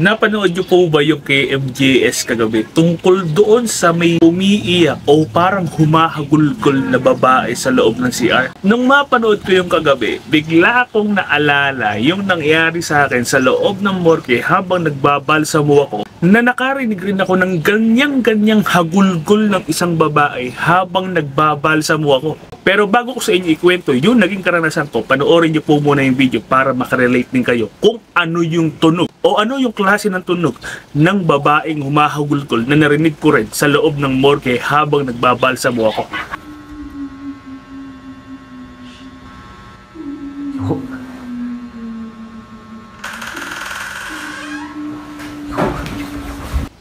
Napanood niyo po ba yung KMJS kagabi tungkol doon sa may umiiyak o parang humahagulgol na babae sa loob ng CR? Nung mapanood ko yung kagabi, bigla akong naalala yung nangyari sa akin sa loob ng morgue habang nagbabalsamo ako, na nakarinig rin ako ng ganyang-ganyang hagulgol ng isang babae habang nagbabalsamo ako. Pero bago ko sa inyo ikwento yung naging karanasan ko, panoorin niyo po muna yung video para makarelate din kayo kung ano yung tunog o ano yung klase ng tunog ng babaeng humahagulgol na narinig ko rin sa loob ng morgue habang nagbabalsamo ako.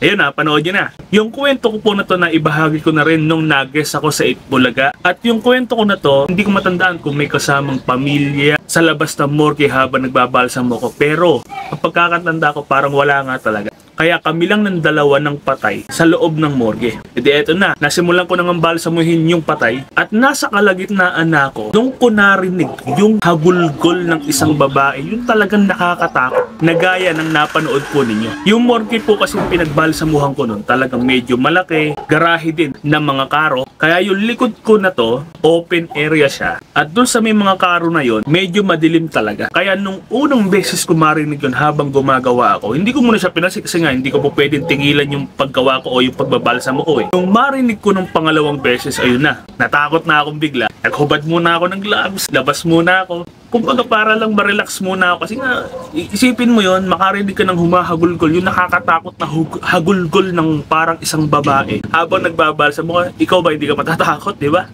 Ayun na, panood nyo na. Yung kwento ko po na to na ibahagi ko na rin nung nag-guest ako sa Itbulaga. At yung kwento ko na to, hindi ko matandaan kung may kasamang pamilya sa labas ng morgue habang nagbabalsamo ko. Pero, ang pagkakatanda ko parang wala nga talaga. Kaya kami lang ng dalawa ng patay sa loob ng morgue. E di eto na, nasimulan ko nang balsamuhin yung patay at nasa kalagitnaan na ako nung ko narinig yung hagulgol ng isang babae, yung talagang nakakatakot na gaya ng napanood po ninyo. Yung morgue po kasi pinagbalsamuhan ko nun, talagang medyo malaki, garahe din ng mga karo. Kaya yung likod ko na to, open area siya. At dun sa may mga karo na yon, medyo madilim talaga. Kaya nung unang beses ko marinig yun habang gumagawa ako, hindi ko muna siya pinasik kasi nga hindi ko po pwedeng tingilan yung paggawa ko o yung pagbabalsamo ko eh. Nung marinig ko ng pangalawang beses, ayun na, natakot na akong bigla. Naghubad muna ako ng gloves, labas muna ako. Kumbaga para lang ma-relax muna ako kasi nga isipin mo yon, makarinig ka ng humahagulgol, yung nakakatakot na hagulgol ng parang isang babae habang nagbabalsamo ka. Ikaw ba hindi ka matatakot, di ba?